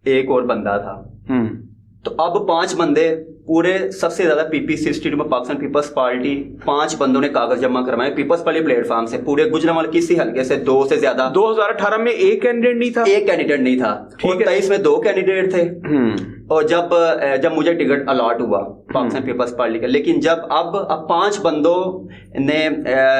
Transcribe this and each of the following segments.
ایک اور بندہ تھا. تو اب 5 بندے پورے سب سے زیادہ PP62 میں پاکستان پیپلز پارٹی 5 بندوں نے کاغذ جمع کروائے پیپلز پارٹی پلیٹ فارم سے, پورے گوجرانوالے کسی حلقے سے 2 سے زیادہ. 2018 میں ایک کینڈیڈیٹ نہیں تھا, ایک کینڈیڈیٹ نہیں تھا, اور 23 میں 2 کینڈیڈیٹ تھے. اور جب مجھے ٹکٹ الاٹ ہوا پاکستان پیپلز پارٹی کا, لیکن جب اب 5 بندوں نے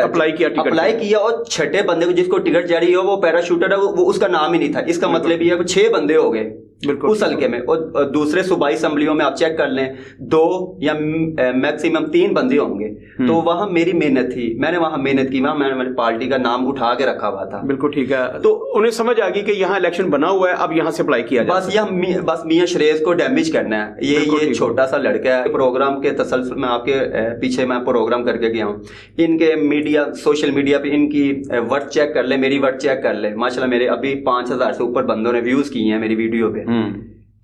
اپلائی کیا اور چھٹے بندے کو جس کو ٹکٹ جاری ہو وہ پیراشوٹر ہے, وہ اس کا نام ہی نہیں تھا. اس کا مطلب یہ ہے کہ 6 بندے ہو گئے اس حلقے میں, اور دوسرے صوبائی اسمبلیوں میں آپ چیک کر لیں 2 یا میکسیمم 3 بندے ہوں گے. تو وہاں میری محنت تھی, میں نے وہاں محنت کی, وہاں میں نے پارٹی کا نام اٹھا کے رکھا ہوا تھا. بالکل ٹھیک ہے. تو انہیں سمجھ آ گئی کہ یہاں الیکشن بنا ہوا ہے, اب یہاں سے اپلائی کیا جائے, بس میاں شریز کو ڈیمیج کرنا ہے. یہ چھوٹا سا لڑکا ہے, پروگرام کے تسلسل میں آپ کے پیچھے میں پروگرام کر کے گیا ہوں. ان کے میڈیا سوشل میڈیا پہ ان کی ورڈ چیک کر لیں, میری ورڈ چیک کر لیں, ماشاءاللہ میرے ابھی 5000 سے اوپر بندوں نے ویوز کیے ہیں میری ویڈیو پہ.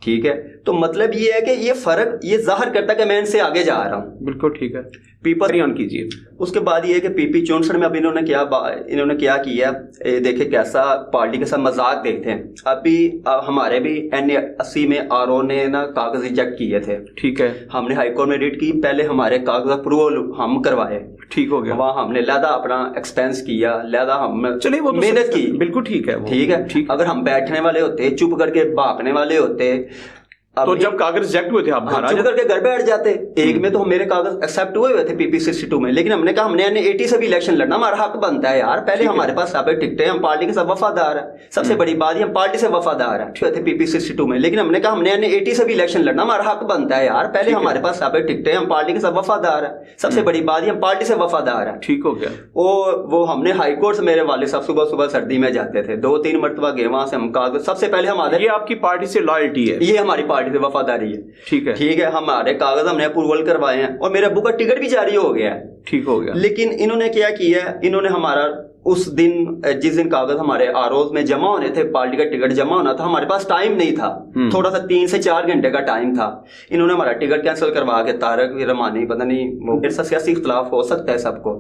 ٹھیک ہے, تو مطلب یہ ہے کہ یہ فرق یہ ظاہر کرتا ہے کہ میں ان سے آگے جا رہا ہوں. بالکل ٹھیک ہے, پیپل آن کیجیے. اس کے بعد یہ ہے کہ PP64 میں اب انہوں نے کیا کیا, دیکھیں کیسا پارٹی کے ساتھ مذاق دیکھتے ہیں. ابھی ہمارے بھی NA80 میں RO نے نا کاغذ ریجیکٹ کیے تھے. ٹھیک ہے, ہم نے ہائی کورٹ میں ریٹ کی, پہلے ہمارے کاغذ اپروول ہم کروائے. ٹھیک ہو گیا, وہاں ہم نے لہذا اپنا ایکسپینس کیا, لہذا ہم محنت کی. بالکل ٹھیک ہے, ٹھیک ہے. اگر ہم بیٹھنے والے ہوتے, چپ کر کے بھاگنے والے ہوتے, تو جب کاغذ ریجیکٹ ہوئے تھے آپ چپ کر کے گھر بیٹھ جاتے. ایک میں تو میرے کاغذ ایکسیپٹ ہوئے تھے PP62 میں, لیکن ہم نے کہا ہم نے NA80 سے بھی الیکشن لڑنا, ہمارا حق بنتا ہے یار. پہلے ہمارے پاس ٹکٹ ہے, ہم پارٹی کے ساتھ وفادار ہیں. سب سے بڑی بات یہ ہم پارٹی سے وفادار ہیں تھے PP62 میں, لیکن ہم نے کہا ہم نے NA80 سے بھی الیکشن لڑنا, ہمارا حق بنتا ہے یار. پہلے ہمارے پاس ٹکٹ ہے, ہم پارٹی کے ساتھ وفادار ہیں. سب سے بڑی بات یہ ہم پارٹی سے وفادار ہیں. ٹھیک ہو گیا. وہ ہم نے ہائی کورٹ سے, میرے والد صاحب صبح سردی میں جاتے تھے, 2-3 مرتبہ گئے وہاں سے. ہم کاغذ سب سے پہلے ہمارے, یہ آپ کی پارٹی سے لائلٹی ہے, یہ ہماری پارٹی سے وفاداری ہے. ٹھیک ہے, ہمارے کاغذ ہم نے اپروول کروائے ہیں, اور میرے ابو کا ٹکٹ بھی جاری ہو گیا ہے. ٹھیک ہو گیا. لیکن انہوں نے کیا کیا, انہوں نے ہمارا اس دن جس دن کاغذ ہمارے ROs میں جمع ہونے تھے, پارٹی کا ٹکٹ جمع ہونا تھا, ہمارے پاس ٹائم نہیں تھا, تھوڑا سا 3 سے 4 گھنٹے کا ٹائم تھا. انہوں نے ہمارا ٹکٹ کینسل کروا کے, طارق رحمانی پتہ نہیں, وہ سیاسی اختلاف ہو سکتا ہے سب کو,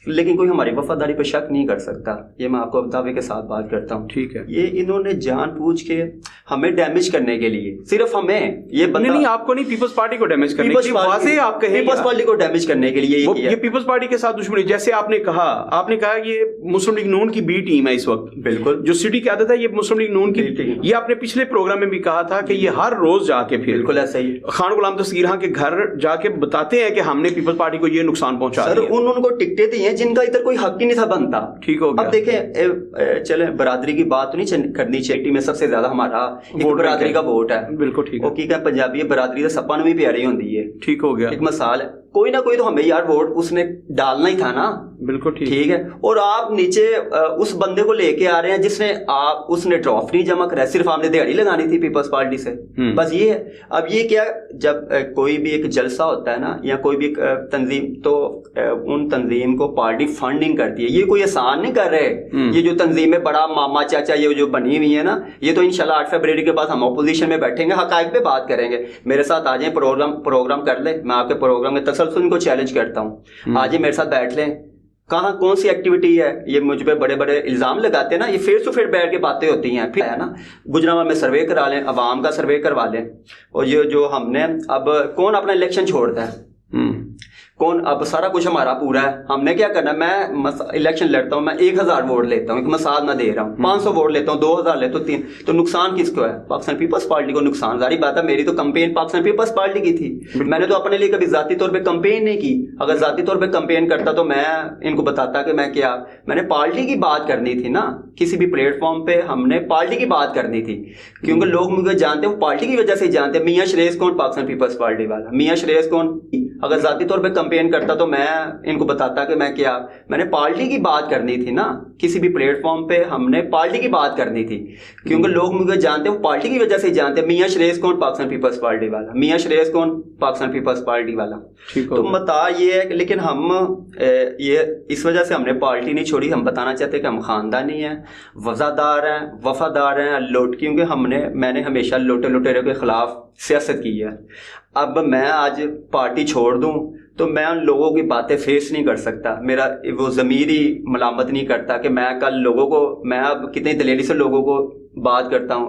لیکن کوئی ہماری وفاداری پہ شک نہیں کر سکتا. یہ میں آپ کو دعوے کے ساتھ بات کرتا ہوں. ٹھیک ہے. یہ انہوں نے جان بوجھ کے ہمیں ڈیمیج کرنے کے لیے, صرف ہمیں یہ نہیں, آپ کو نہیں, پیپلز پارٹی کو ڈیمیج کرنے کے لیے, واضح آپ کہیں پیپلز پارٹی کو ڈیمیج کرنے کے لیے یہ پیپلز پارٹی کے ساتھ دشمنی. جیسے آپ نے کہا یہ مسلم لیگ نون کی بی ٹیم ہے اس وقت, بالکل, جو سٹی کی عادت ہے, یہ مسلم لیگ نون کی. یہ آپ نے پچھلے پروگرام میں بھی کہا تھا کہ یہ ہر روز جا کے پھر بالکل ایسا ہی خان غلام دستگیر کے گھر جا کے بتاتے ہیں کہ ہم نے پیپلز پارٹی کو یہ نقصان پہنچا دیا. سر ان کو ٹکٹیں دی ہیں جن کا ادھر کوئی حق ہی نہیں تھا بنتا. ٹھیک ہو گیا. اب دیکھیں, چلیں برادری کی بات تو نہیں کرنی چاہیے, میں سب سے زیادہ ہمارا برادری کا ووٹ ہے. بالکل ٹھیک ہے. کی کہ پنجابی برادری تو سپا بھی پیاری ہوتی ہے. ٹھیک ہو گیا. ایک مثال ہے, کوئی نہ کوئی تو ہمیں یار ووٹ اس نے ڈالنا ہی تھا نا. بالکل ٹھیک ہے. اور آپ نیچے اس بندے کو لے کے آ رہے ہیں جس نے اس نے ڈرافٹ نہیں جمع کرایا, صرف آپ نے دیہڑی لگانی تھی پیپلز پارٹی سے, بس یہ ہے. اب یہ کیا, جب کوئی بھی ایک جلسہ ہوتا ہے نا, یا کوئی بھی تنظیم, تو ان تنظیم کو پارٹی فنڈنگ کرتی ہے. یہ کوئی احسان نہیں کر رہے. یہ جو تنظیمیں بڑا ماما چاچا یہ جو بنی ہوئی ہے نا, یہ تو انشاءاللہ 8 فروری کے بعد ہم اپوزیشن میں بیٹھیں گے, حقائق پہ بات کریں گے. میرے ساتھ آ جائیں, پروگرام کر لیں, میں آپ کے پروگرام میں تسلسل کو چیلنج کرتا ہوں. آ جائیں میرے ساتھ بیٹھ لیں. کہاں کون سی ایکٹیویٹی ہے, یہ مجھ پہ بڑے بڑے الزام لگاتے ہیں نا, یہ فیس ٹو فیس بیٹھ کے باتیں ہوتی ہیں. پھر ہے نا, گجرانوالے میں سروے کرا لیں, عوام کا سروے کروا لیں. اور یہ جو ہم نے اب کون اپنا الیکشن چھوڑتا ہے, کون, اب سارا کچھ ہمارا پورا ہے. ہم نے کیا کرنا, میں الیکشن لڑتا ہوں, میں 1000 ووٹ لیتا ہوں, ایک مثال نہ دے رہا ہوں, 500 ووٹ لیتا ہوں, 2000 لیتا ہوں, 3, تو نقصان کس کو ہے؟ پاکستان پیپلز پارٹی کو نقصان. ظاہری بات ہے, میری تو کمپین پاکستان پیپلز پارٹی کی تھی, میں نے تو اپنے لیے کبھی ذاتی طور پہ کمپین نہیں کی. اگر ذاتی طور پہ کمپین کرتا تو میں ان کو بتاتا کہ میں نے پارٹی کی بات کرنی تھی نا, کسی بھی پلیٹ فارم پہ ہم نے پارٹی کی بات کرنی تھی, کیونکہ لوگ مجھے جانتے ہیں, وہ پارٹی کی وجہ سے جانتے ہیں. میاں شریز کون, پاکستان پیپلز پارٹی والا میاں شریز کون. اگر ذاتی طور پہ کمپین کرتا تو میں ان کو بتاتا کہ میں نے پارٹی کی بات کرنی تھی نا, کسی بھی پلیٹ فارم پہ ہم نے پارٹی کی بات کرنی تھی, کیونکہ لوگ مجھے جانتے ہیں, وہ پارٹی کی وجہ سے جانتے ہیں. میاں شریز کون, پاکستان پیپلز پارٹی والا. میاں شریز کون, پاکستان پیپلز پارٹی والا. تو متا یہ ہے, لیکن ہم یہ اس وجہ سے ہم نے پارٹی نہیں چھوڑی. ہم بتانا چاہتے ہیں کہ ہم خاندانی ہیں, وفادار ہیں, کیونکہ میں نے ہمیشہ لوٹے کے خلاف سیاست کی ہے. اب میں آج پارٹی چھوڑ دوں تو میں ان لوگوں کی باتیں فیس نہیں کر سکتا. میرا وہ ضمیر ہی ملامت نہیں کرتا کہ میں کل میں اب کتنی دلیری سے لوگوں کو بات کرتا ہوں.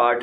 8